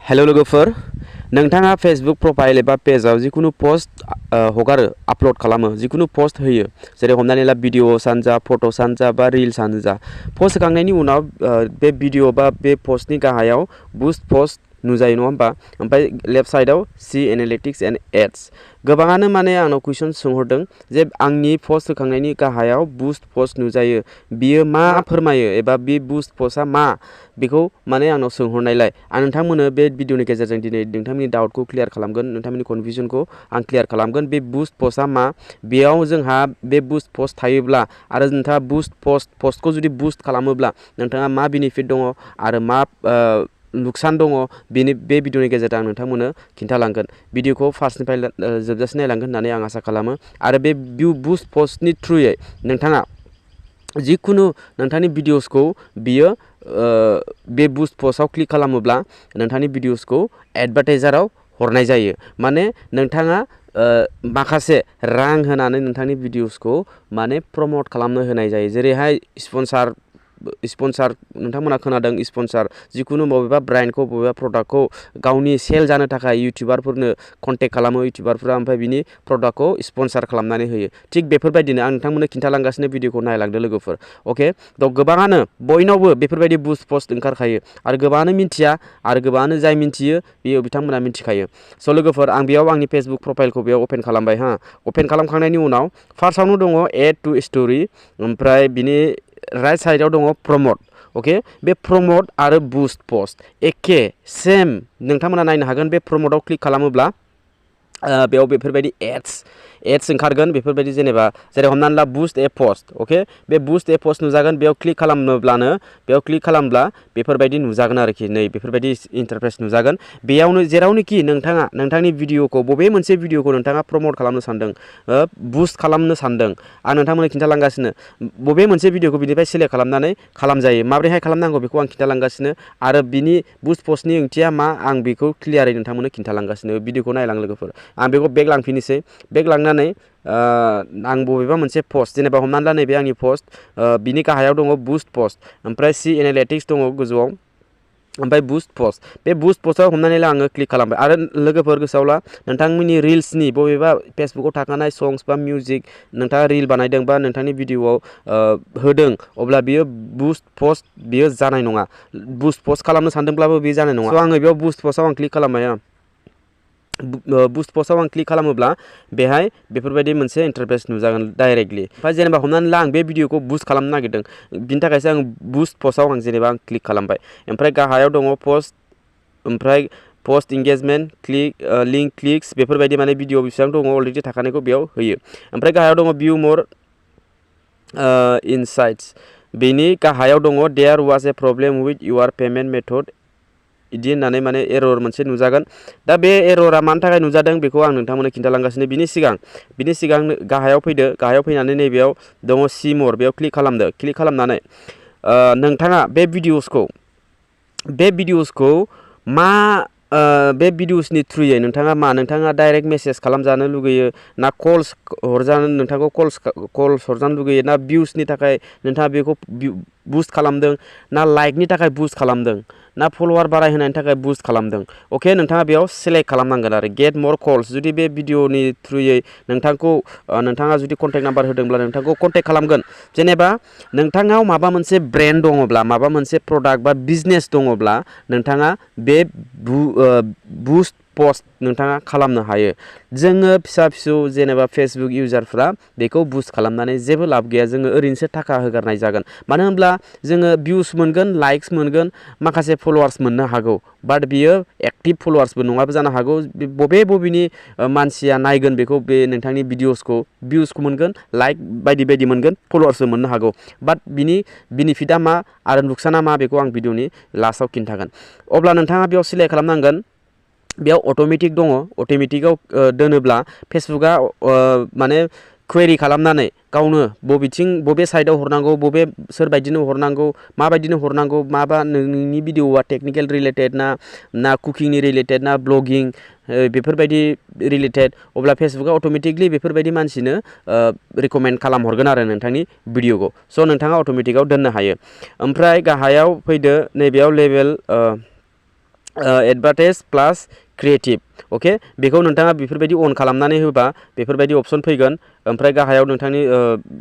hello लोगोफोर नोंथाङा Facebook profile एबा पेजाव जिकुनु पोस्ट हगारो आपलोड खालामो जिकुनु पोस्ट होयो जेरै हमनानै ला भिडिअ'सानो जा फट'सानो जा बा रिल्सआनो जा पोस्ट होखांनायनि उनाव बे भिडिअ' बा बे पोस्टनि गाहायाव बुस्ट पोस्ट नुजायो नङा होमबा ओमफ्राय लेफ्ट साइडआव सी एनालिटिक्स एन्ड एड्स गोबाङानो माने आंनाव कुइसन सोंहरदों जे आंनि पोस्ट होखांनायनि गाहायाव बुस्ट पोस्ट नुजायो बियो मा फोरमायो एबा बे बुस्ट पोस्टआ मा बेखौ माने आंनाव सोंहरनायलाय आं नोंथांमोननो बे भिडिअ'नि गेजेरजों दिनै नोंथांमोननि डाउटखौ क्लियार खालामगोन नोंथांमोननि कनफिउजनखौ आं क्लियार खालामगोन बे बुस्ट पोस्टआ मा बेयाव जोंहा बे बुस्ट पोस्ट थायोब्ला आरो नोंथाङा बुस्ट पोस्टखौ जुदि बुस्ट खालामोब्ला नोंथाङा मा बेनिफिट दङ आरो मा नुकसान दङ बे भिडिअ'नि गेजेरजों आं नोंथांमोननो खिन्थालांगोन भिडिअ'खौ फार्स्टनिफ्राय जोबजासिम नायलांगोन होननानै आं आसा खालामो आरो बे बुस्ट पोस्टनि थ्रुयै नोंथाङा जिकुनु नोंथांनि भिडिअ'सखौ बियो बे बुस्ट पोस्टआव क्लिक खालामोब्ला नोंथांनि भिडिअ'सखौ एडभार्टाइजाराव हरनाय जायो माने नोंथाङा माखासे रां होनानै नोंथांनि भिडिअ'सखौ माने प्रमोट खालामनो होनाय जायो जेरैहाय स्पन्सर नोंथांमोना खोनादों स्पन्सर जिकुनु बबेबा ब्रान्डखौ बबेबा प्रडाक्टखौ गावनि सेल जानो थाखाय इउटिउबारफोरनो कन्टेक्ट खालामो इउटिउबारफोरा ओमफ्राय बिनि प्रडाक्टखौ स्पन्सर खालामनानै होयो थिग बेफोरबायदिनो आं नोंथांमोननो खिन्थालांगासिनो भिडिअ'खौ नायलांदो लोगोफोर अके थ' गोबाङानो बयनावबो बेफोरबायदि बुस्ट पोस्ट ओंखारखायो आरो गोबाङानो मिन्थिया आरो गोबाङानो जाय मिन्थियो बेयो बिथांमोना मिन्थिखायो स' लोगोफोर आं बेयाव आंनि फेसबुक प्रफाइलखौ बेयाव अपेन खालामबाय अपेन खालामखांनायनि उनाव फार्स्टआवनो दङ एड टु स्ट'रि ओमफ्राय बिनि राइट साइडआव दङ प्रमोट अके बे प्रमोट आरो बुस्ट पोस्ट एखे सेम नोंथांमोना नायनो हागोन बे प्रमोटआव क्लिक खालामोब्ला बेयाव बेफोरबायदि एड्स ओंखारगोन बेफोरबायदि जेरै हमनानै ला बुस्ट ए पोस्ट अके बे बुस्ट ए पोस्ट नुजागोन बेयाव क्लिक खालामब्ला बेफोरबायदि नुजागोन आरोखि नै बेफोरबायदि इन्टारफेस नुजागोन बेयावनो जेरावनोखि नोंथाङा नोंथांनि भिडिअ'खौ बबे मोनसे भिडिअ'खौ नोंथाङा प्रमोट खालामनो सानदों बुस्ट खालामनो सानदों आं नोंथांमोननो खिन्थालांगासिनो बबे मोनसे भिडिअ'खौ बिनिफ्राय सेलेक्ट खालामनानै खालामजायो माबोरैहाय खालामनांगौ बेखौ आं खिन्थालांगासिनो आरो बिनि बुस्ट पोस्टनि ओंथिया मा आं बेखौ क्लियारै नोंथांमोननो खिन्थालांगासिनो भिडिअ'खौ नायलां लोगोफोर आं बेखौ बेक लांफिनोसै बेक लांनानै आं बबेबा मोनसे पोस्ट जेनेबा हमनानै ला नैबे आंनि पोस्ट बिनि गाहायाव दङ बुस्ट पोस्ट ओमफ्राय सी एनालिटिक्स दङ गोजौआव ओमफ्राय बुस्ट पोस्ट बे बुस्ट पोस्टआव हमनानै ला आङो क्लिक खालामबाय आरो लोगोफोर गोसोआव ला नोंथांमोननि रिल्सनि बबेबा फेसबुकआव थाखानाय संस बा मिउजिक नोंथाङा रिल बानायदों बा नोंथांनि भिडिअ'आव होदों अब्ला बियो बुस्ट पोस्ट बियो जानाय नङा बुस्ट पोस्ट खालामनो सानदोंब्लाबो बियो जानाय नङा स' आङो बेयाव बुस्ट पोस्टआव आं क्लिक खालामबाय बुस्ट पोस्टआव आं क्लिक खालामोब्ला बेहाय बेफोरबायदि मोनसे इन्टारफेस नुजागोन डाइरेक्टलि ओमफ्राय जेनेबा हमनानै ला आं बे भिडिअ'खौ बुस्ट खालामनो नागिरदों बिनि थाखायसो आं बुस्ट पोस्टआव आं क्लिक खालामबाय ओमफ्राय गाहायाव दङ पोस्ट ओमफ्राय पोस्ट इंगेजमेन्ट लिंक क्लिक्स बेफोरबायदि माने भिडिअ बेसेबां दङ अलरेडि थाखानायखौ बेयाव होयो ओमफ्राय गाहायाव दङ भिउ मोर इनसाइट्स बेनि गाहायाव दङ there was a problem with your payment method इदि होननानै माने एरर मोनसे नुजागोन दा बे एररा मानि थाखाय नुजादों बेखौ आं नोंथांमोननो खिन्थालांगासिनो बिनि सिगां गाहायाव फैनानै नैबेयाव दङ सी मोर बेयाव क्लिक खालामदो क्लिक खालामनानै नोंथाङा बे भिडिअसखौ मा बे भिडिअसनि थ्रुयै नोंथाङा डाइरेक्ट मेसेज खालामजानो लुगैयो ना कल्स हरजानो नोंथांखौ कल्स हरजानो लुगैयो ना भिउसनि थाखाय नोंथाङा बेखौ बुस्ट खालामदों ना लाइकनि थाखाय बुस्ट खालामदों ना फलोवार बारायहोनायनि थाखाय बुस्ट खालामदों अके नोंथाङा बेयाव सेलेक्ट खालामनांगोन आरो गेट मर कल्स जुदि बे भिडिअनि थ्रुयै नोंथाङा जुदि कन्टेक्ट नाम्बार होदोंब्ला नोंथांखौ कन्टेक्ट खालामगोन जेनेबा नोंथांनाव माबा मोनसे ब्रेन्ड दङब्ला माबा मोनसे प्रडाक्ट बा बिजनेस दङब्ला नोंथाङा बे बुस्ट पोस्ट नोंथाङा खालामनो हायो जोङो फिसा जेनेबा फेसबुक इउजारफ्रा बेखौ बुस्ट खालामनानै जेबो लाब गैया जोङो ओरैनोसो थाखा होगारनाय जागोन मानो होनब्ला जोङो भिउस मोनगोन लाइक्स मोनगोन माखासे फलोवार्स मोननो हागौ बाट बियो एक्टिभ फलोवार्सबो नङाबो जानो हागौ बबेनि मानसिया नायगोन बेखौ बे नोंथांनि भिडिअसखौ भिउसखौ मोनगोन लाइक बायदि मोनगोन फलोवार्सबो मोननो हागौ बाट बिनि बेनिफिटआ मा आरो नुकसाना मा बेखौ आं भिडिअनि लास्टआव खिन्थागोन अब्ला नोंथाङा बेयाव सिलेक्ट खालामनांगोन बेयाव अट'मेटिक दङ अट'मेटिकआव दोनोब्ला फेसबुकआ माने क्वेरि खालामनानै गावनो बबे साइडआव हरनांगौ सोरबायदिनो हरनांगौ माबायदिनो हरनांगौ माबा नोंनि भिडिअआ टेक्निकेल रिलेटेड ना कुकिंनि रिलेटेड ना ब्लगिं बेफोरबायदि रिलेटेड अब्ला फेसबुकआ अट'मेटिकलि बेफोरबायदि मानसिनो रिकमेन्ड खालामहरगोन आरो नोंथांनि भिडिअखौ स' नोंथाङा अट'मेटिकआव दोननो हायो ओमफ्राय गाहायाव फैदो नैबेयाव एडभार्टाइज प्लास क्रिएटिव ओके बेखौ नोंथाङा बेफोरबायदि अन खालामनानै होबा बेफोरबायदि अपसन फैगोन ओमफ्राय गाहायाव नोंथांनि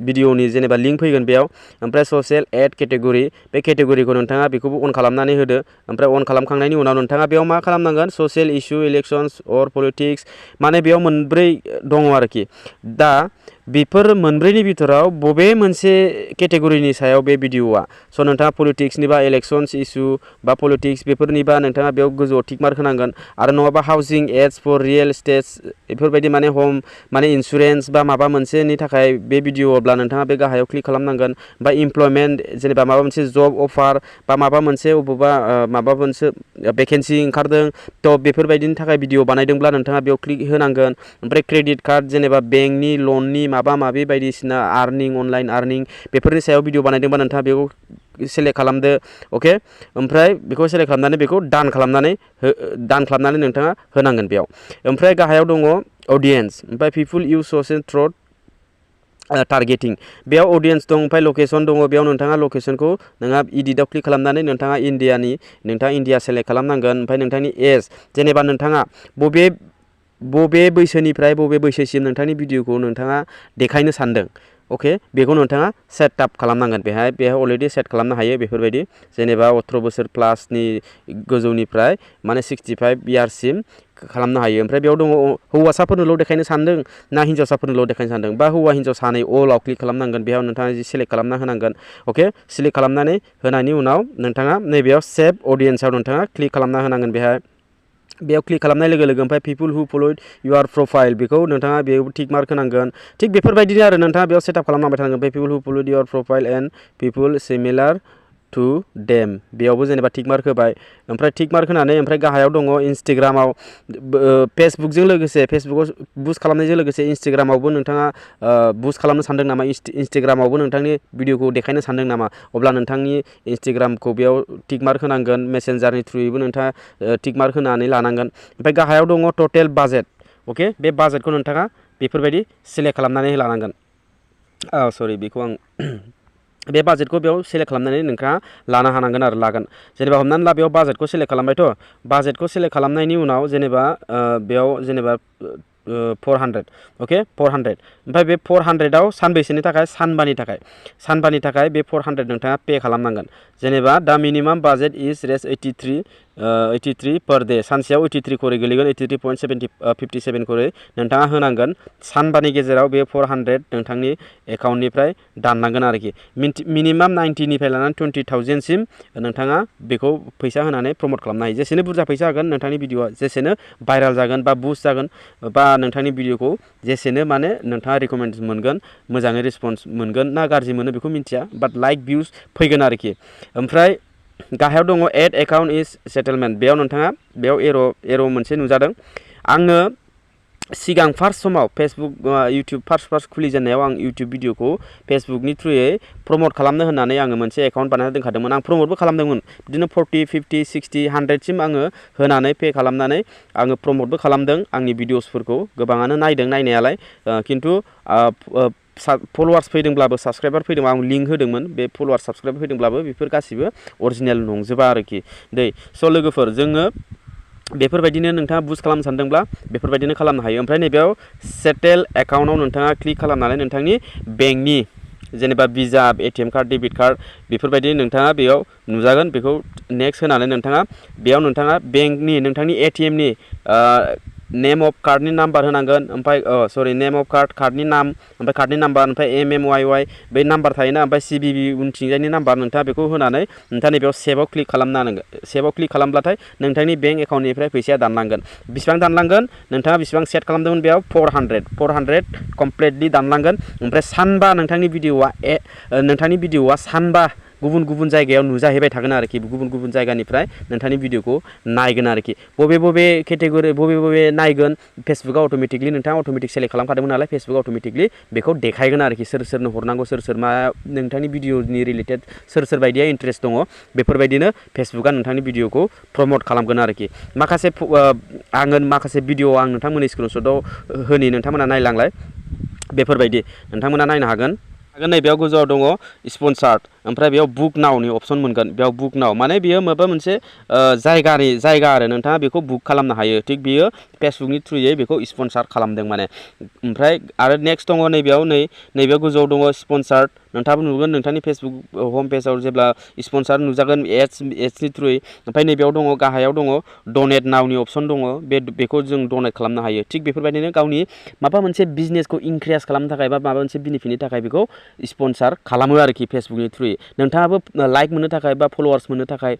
भिडिअनि जेनेबा लिंक फैगोन बेयाव ओमफ्राय ससियेल एड केटेगरि बे केटेगरिखौ नोंथाङा बेखौबो अन खालामनानै होदो ओमफ्राय अन खालामखांनायनि उनाव नोंथाङा बेयाव मा खालामनांगोन ससियेल इस्यु इलेक्शन्स अर पलिटिक्स माने बेयाव मोनब्रै दङ आरोखि दा बेफोर मोनब्रैनि बिथोराव बबे मोनसे केटेगरिनि सायाव बे भिडिअआ स' नोंथाङा पलिटिक्सनि बा इलेक्शन्स इस्यु बा पलिटिक्स बेफोरनिबा नोंथाङा बेयाव गोजौआव टिक मार्क होनांगोन आरो नङाबा housing ads for real estates बेफोरबायदि माने हम माने इन्सुरेन्स बा माबा मोनसेनि थाखाय बे भिडिअब्ला नोंथाङा बे गाहायाव क्लिक खालामनांगोन बा इमप्लयमेन्ट जेनेबा माबा मोनसे जब अफार बा माबा मोनसे अबेबा माबा मोनसे भेकेन्सि ओंखारदों थ' बेफोरबायदिनि थाखाय भिडिअ बानायदोंब्ला नोंथाङा बेयाव क्लिक होनांगोन ओमफ्राय क्रेडिट कार्ड जेनेबा बेंकनि लननि माबा माबि बायदिसिना आर्निं अनलाइन आर्निं बेफोरनि सायाव भिडिअ बानायदोंबा नोंथाङा बेखौ सेलेक्ट खालामदो ओके ओमफ्राय बेखौ सेलेक्ट खालामनानै बेखौ दान खालामनानै नोंथाङा होनांगोन बेयाव ओमफ्राय गाहायाव दङ अडियेन्स ओमफ्राय पिपुल इउज ससियेल थ्रट टारगेटिं बेयाव अडियेन्स दं ओमफ्राय लकेसन दङ बेयाव नोंथाङा लकेसनखौ नोंहा इडिटआव क्लिक खालामनानै नोंथाङा इन्डिया सेलेक्ट खालामनांगोन ओमफ्राय नोंथांनि एज जेनेबा नोंथाङा बबे बैसोनिफ्राय बबे बैसोसिम नोंथांनि भिडिअखौ नोंथाङा देखायनो सानदों ओके बेखौ नोंथाङा सेट आप खालामनांगोन बेहाय अलरेडि सेट खालामनो हायो बेफोरबायदि जेनेबा 18 बोसोर प्लासनि गोजौनिफ्राय माने 65 इयार्ससिम खालामनो हायो ओमफ्राय बेयाव दङ हौवासाफोरनोल' देखायनो सानदों ना हिन्जावसाफोरनोल' देखायनो सानदों बा हौवा हिन्जाव सानै अलाव क्लिक खालामनांगोन बेयाव नोंथाङा जि सेलेक्ट खालामना होनांगोन ओके सेलेक्ट खालामनानै होनायनि उनाव नोंथाङा नैबेयाव सेभ अडियेन्सआव नोंथाङा क्लिक खालामना होनांगोन बेयाव क्लिक खालामनाय लोगो लोगो ओमफ्राय people who followed your profile बेखौ नोंथाङा बेयाव टिक मार्क होनांगोन थिग बेफोरबायदिनो आरो नोंथाङा बेयाव सेटआप खालामलांबाय थानांगोन ओमफ्राय people who followed your profile and people similar to them बेयावबो जेनेबा टिक मार्क होबाय ओमफ्राय टिक मार्क होनानै ओमफ्राय गाहायाव दङ इन्स्टाग्रामाव फेसबुकजों लोगोसे फेसबुकाव बुस्ट खालामनायजों लोगोसे इन्स्टाग्रामावबो नोंथाङा बुस्ट खालामनो सानदों नामा इन्स्टाग्रामावबो नोंथांनि भिडिअखौ देखायनो सानदों नामा अब्ला नोंथांनि इन्स्टाग्रामखौ बेयाव टिक मार्क होनांगोन मेसेन्जारनि थ्रुयैबो नोंथाङा टिक मार्क होनानै लानांगोन ओमफ्राय गाहायाव दङ टटेल बाजेट ओके बे बाजेटखौ नोंथाङा बेफोरबायदि सेलेक्ट खालामनानै लानांगोन सरि बेखौ आं बे बाजेटखौ बेयाव सेलेक्ट खालामनानै नोंथाङा लानो हानांगोन आरो लागोन जेनेबा हमनानै ला बेयाव बाजेटखौ सेलेक्ट खालामबायथ' बाजेटखौ सेलेक्ट खालामनायनि उनाव जेनेबा बेयाव जेनेबा 400 ओके 400 ओमफ्राय बे 400आव सानबैसेनि थाखाय सानबानि थाखाय बे 400 नोंथाङा पे खालामनांगोन जेनेबा दा मिनिमाम बाजेट इज रेस 83 पर डे सानसेयाव 83 खरै गोलैगोन 83.57 खरै नोंथाङा होनांगोन सानबानि गेजेराव बे 400 नोंथांनि एकाउन्टनिफ्राय दाननांगोन आरोखि मिनिमाम 90निफ्राय लानानै 20,000 सिम नोंथाङा बेखौ फैसा होनानै प्रमट खालामनो हायो जेसेनो बुरजा फैसा होगोन नोंथांनि भिडिअआ जेसेनो भाइराल जागोन बा बुस्ट जागोन बा नोंथांनि भिडिअखौ जेसेनो माने नोंथाङा रिकमेन्ड मोनगोन मोजाङै रेसपन्स मोनगोन ना गाज्रि मोनो बेखौ मिन्थिया बाट लाइक भिउस फैगोन आरोखि ओमफ्राय गाहायाव दङ एड एकाउन्ट इज सेटेलमेन्ट बेयाव नोंथाङा बेयाव एर' मोनसे नुजादों आङो सिगां फार्स्ट समाव फेसबुक इउटुब फार्स्ट खुलिजेननायाव आं इउटुब भिडिअखौ फेसबुकनि थ्रुयै प्रमट खालामनो होननानै आङो मोनसे एकाउन्ट बानायना दोनखादोंमोन आं प्रमटबो खालामदोंमोन बिदिनो 40, 50, 60, 100सिम आङो होनानै पे खालामनानै आङो प्रमटबो खालामदों आंनि भिडिअसफोरखौ गोबाङानो नायदों नायनायालाय खिन्थु फल'वार्स फैदोंब्लाबो साबसक्राइबार फैदोंब्ला आं लिंक होदोंमोन बे फल'वार्स साबसक्राइबार फैदोंब्लाबो बेफोर गासिबो अरिजिनेल नंजोबा आरोखि स' लोगोफोर जोङो बेफोरबायदिनो नोंथाङा बुस्ट खालामनो सानदोंब्ला बेफोरबायदिनो खालामनो हायो ओमफ्राय नैबेयाव सेटेल एकाउन्टआव नोंथाङा क्लिक खालामनानै नोंथांनि बेंकनि जेनेबा भिजा एटिएम कार्ड डेबिट कार्ड बेफोरबायदि नोंथाङा बेयाव नुजागोन बेखौ नेक्स्ट होनानै नोंथाङा बेंकनि नोंथांनि एटिएमनि नेम अफ कार्डनि नाम्बार होनांगोन ओमफ्राय नेम अफ कार्डनि नाम ओमफ्राय कार्डनि नाम्बार ओमफ्राय MMYY बै नाम्बार थायोना ओमफ्राय CVV उनथिंजायनि नाम्बार नोंथाङा बेखौ होनानै नोंथाङा नैबेयाव सेभआव क्लिक खालामनो हानांगोन सेभआव क्लिक खालामब्लाथाय नोंथांनि बेंक एकाउन्टनिफ्राय फैसाया दानलांगोन बेसेबां दानलांगोन नोंथाङा बेसेबां सेट खालामदोंमोन बेयाव 400 कमप्लिटलि दानलांगोन ओमफ्राय सानबा नोंथांनि भिडिअआ सानबा गुबुन गुबुन जायगायाव नुजाहैबाय थागोन आरोखि गुबुन गुबुन जायगानिफ्राय नोंथांनि भिडिअखौ नायगोन आरोखि बबे केटेगरि बबे नायगोन फेसबुकआ अट'मेटिकलि नोंथाङा अट'मेटिक सेलेक्ट खालामखादोंमोन नालाय फेसबुकआ अट'मेटिकलि बेखौ देखायगोन आरोखि सोरनो हरनांगौ सोर मा नोंथांनि भिडिअनि रिलेटेड सोर बायदिया इन्ट्रेस्ट दङ बेफोरबायदिनो फेसबुकआ नोंथांनि भिडिअखौ प्रमट खालामगोन आरोखि माखासे भिडिअ नोंथांमोननि स्क्रिनशटआव होनि नोंथांमोना नायलांलाय बेफोरबायदि नोंथांमोना नायनो हागोन हागोन नैबेयाव गोजौआव दङ स्पन्सार्ड ओमफ्राय बेयाव बुक नावनि अपसन मोनगोन बेयाव बुक नाव माने बेयो माबा मोनसे जायगा आरो नोंथाङा बेखौ बुक खालामनो हायो थिग बेयो फेसबुकनि थ्रुयै बेखौ स्पन्सार खालामदों माने ओमफ्राय आरो नेक्स्ट दङ नैबेयाव गोजौआव दङ स्पन्सार्ड नोंथाङाबो नुगोन नोंथांनि फेसबुक हम पेजाव जेब्ला स्पन्सार नुजागोन एड्सनि थ्रुयै ओमफ्राय नैबेयाव दङ गाहायाव दङ डनेट नावनि अपसन दङ बेखौ जों डनेट खालामनो हायो थिग बेफोरबायदिनो गावनि माबा मोनसे बिजनेसखौ इनक्रियास खालामनो थाखाय बा माबा मोनसे बेनिफिटनि थाखाय बेखौ स्पन्सार खालामो आरोखि फेसबुकनि थ्रुयै नोंथाङाबो लाइक मोननो थाखाय बा फलोवार्स मोननो थाखाय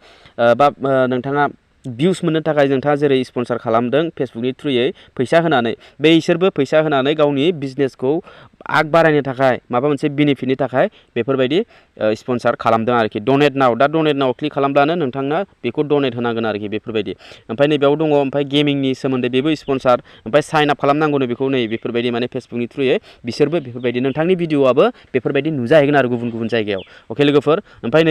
बा नोंथाङा भिउस मोननो थाखाय नोंथाङा जेरै स्पन्सार खालामदों फेसबुकनि थ्रुयै फैसा होनानै बिसोरबो फैसा होनानै गावनि बिजनेसखौ आग बारायनो थाखाय माबा मोनसे बेनिफिटनि थाखाय बेफोरबायदि स्पन्सार खालामदों आरोखि डनेट नाव दा डनेट नाव क्लिक खालामब्लानो नोंथांना बेखौ डनेट होनांगोन आरोखि बेफोरबायदि ओमफ्राय नैबेयाव दङ ओमफ्राय गेमिंनि सोमोन्दै बेबो स्पन्सार ओमफ्राय साइन आप खालामनांगौनो बेखौ बेफोरबायदि माने फेसबुकनि थ्रुयै बिसोरबो बेफोरबायदि नोंथांनि भिडिअ'आबो बेफोरबायदि नुजाहैगोन आरो गुबुन गुबुन जायगायाव अके लोगोफोर ओमफ्राय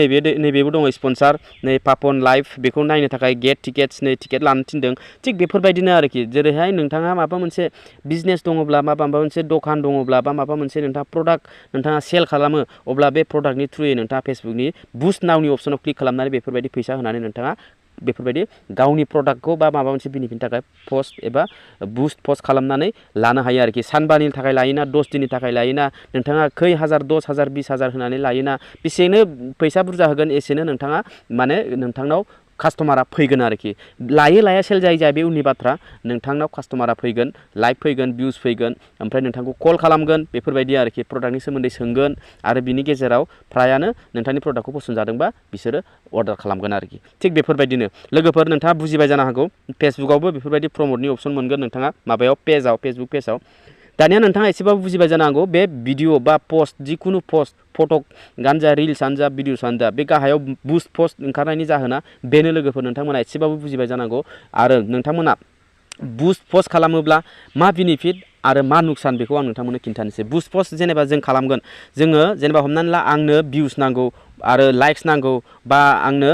नैबेबो दङ स्पन्सार पापन लाइभ बेखौ नायनो थाखाय गेट टिकेट्स टिकेट लानो थिनदों थिग बेफोरबायदिनो आरोखि जेरैहाय नोंथाङा माबा मोनसे बिजनेस दङब्ला माबा मोनसे दखान दङब्ला बा माबा मोनसे नोंथाङा प्रडाक्ट नोंथाङा सेल खालामो अब्ला बे प्रडाक्टनि थ्रुयै नोंथाङा फेसबुकनि बुस्ट नावनि अपसनाव क्लिक खालामनानै बेफोरबायदि फैसा होनानै नोंथाङा बेफोरबायदि गावनि प्रडाक्टखौ बा माबा मोनसे बेनिफिटनि थाखाय पस्ट एबा बुस्ट पस्ट खालामनानै लानो हायो आरोखि सानबानि थाखाय लायोना 10 दिननि थाखाय लायोना नोंथाङा खै हाजार 10,000 20,000 होनानै लायोना बेसेनो फैसा बुरजा होगोन एसेनो नोंथाङा माने नोंथांनाव कास्टमारा फैगोन आरोखि लाया सेल जाया बे उननि बाथ्रा नोंथांनाव कास्टमारा फैगोन लाइक फैगोन भिउस फैगोन ओमफ्राय नोंथांखौ कल खालामगोन बेफोरबायदि आरोखि प्रडाक्टनि सोमोन्दै सोंगोन आरो बिनि गेजेराव फ्रायानो नोंथांनि प्रडाक्टखौ पसन्द जादोंबा बिसोरो अर्डार खालामगोन आरोखि थिग बेफोरबायदिनो लोगोफोर नोंथाङा बुजिबाय जानो हागौ फेसबुकआवबो बेफोरबायदि प्रमटनि अपसन मोनगोन नोंथाङा माबायाव फेसबुक पेजाव दानिया नोंथाङा एसेबाबो बुजिबाय जानो हागौ बे भिडिअ बा पस्ट जिखुनु पस्ट फट'आनो जा रिल्सआनो जा भिडिअसआनो जा बे गाहायाव बुस्ट पस्ट ओंखारनायनि जाहोना बेनो लोगोफोर नोंथांमोना एसेबाबो बुजिबाय जानांगौ आरो नोंथांमोना बुस्ट पस्ट खालामोब्ला मा बेनिफिट आरो मा नुकसान बेखौ आं नोंथांमोननो खिन्थानोसै बुस्ट पस्ट जेनेबा जों खालामगोन जोङो जेनेबा हमनानै ला आंनो भिउस नांगौ आरो लाइक्स नांगौ बा आंनो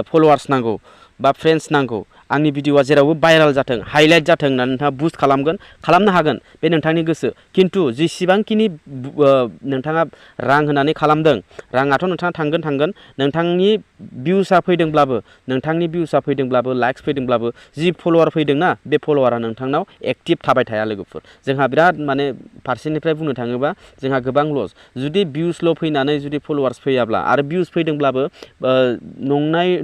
फलोवार्स नांगौ बा फ्रेन्ड्स नांगौ आंनि भिडिअआ जेरावबो भाइराल जाथों हाइलाइट जाथों होननानै नोंथाङा बुस्ट खालामनो हागोन बे नोंथांनि गोसो खिन्थु जेसेबांखिनि नोंथाङा रां होनानै खालामदों राङाथ' नोंथाङा थांगोन नोंथांनि भिउसआ फैदोंब्लाबो लाइक्स फैदोंब्लाबो जि फलोवार फैदोंना बे फलोवारा नोंथांनाव एक्टिभ थाबाय थाया लोगोफोर जोंहा बिराद माने फारसेनिफ्राय बुंनो थाङोबा जोंहा गोबां लस जुदि भिउसल' फैनानै जुदि फलोवार्स फैयाब्ला आरो भिउस फैदोंब्लाबो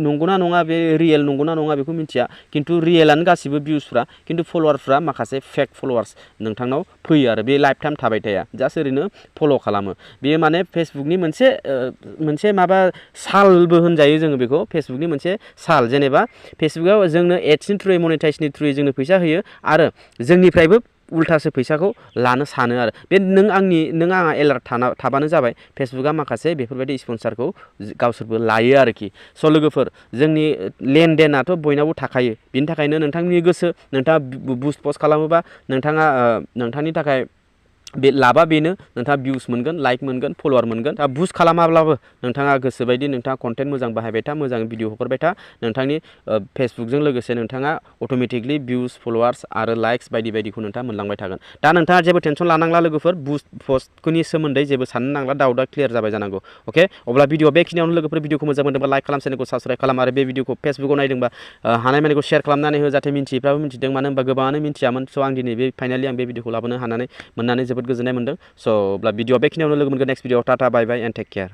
नंगौना नङा बे रियेल नंगौना नङा बेखौ मिथिया खिन्थु रियेलानो गासिबो भिउसफ्रा खिन्थु फलोवार्सफ्रा माखासे फेक फलोवार्स नोंथांनाव फैयो आरो बे लाइफ टाइम थाबाय थाया जास्ट ओरैनो फल' खालामो बेयो माने फेसबुकनि मोनसे माबा सालबो होनजायो जोङो बेखौ फेसबुकनि मोनसे साल जेनेबा फेसबुकआव जोंनो एड्सनि थ्रुयै मनेटाइजनि थ्रुयै जोंनो फैसा होयो आरो जोंनिफ्रायबो उल्थासो फैसाखौ लानो सानो आरो बे नों आंहा एलार्ट थाबानो जाबाय फेसबुकआ माखासे बेफोरबायदि स्पन्सारखौ गावसोरबो लायो आरोखि स' लोगोफोर जोंनि लेनदेनाथ' बयनावबो थाखायो बिनि थाखायनो नोंथांनि गोसो नोंथाङा बुस्ट पस्ट खालामोबा नोंथांनि थाखाय बे लाबा बेनो नोंथाङा भिउस मोनगोन लाइक मोनगोन फलोवार मोनगोन दा बुस्ट खालामाब्लाबो नोंथाङा गोसोबायदि नोंथाङा कन्टेन्ट मोजां बाहायबाय था मोजां भिडिअ हगारबाय था नोंथांनि फेसबुकजों लोगोसे नोंथाङा अट'मेटिकलि भिउस फलोवार्स आरो लाइक्स बायदिखौ नोंथाङा मोनलांबाय थागोन दा नोंथाङा जेबो टेनसन लानांला लोगोफोर बुस्ट पस्टनि सोमोन्दै जेबो साननो नांला डाउटआ क्लियार जाबाय जानांगौ अके अब्ला भिडिअ बेखिनियावनो लोगोफोर भिडिअखौ मोजां मोनदोंबा लाइक खालाम चेनेलखौ साबस्क्राइब खालाम आरो बे भिडिअखौ फेसबुकाव नायदोंबा हानायमानिखौ शेयार खालामनानै हो जाहाथे मिन्थियैफ्राबो मिन्थिदों मानो होनबा गोबाङानो मिन्थियामोन स' आं दिनै फाइनालि आं बे भिडिअखौ लाबोनो मोननानै जोबोद गोजोननाय मोनदों स' अब्ला भिडिअ बेखिनियावनो लोगो मोनगोन next video tata bye bye and take care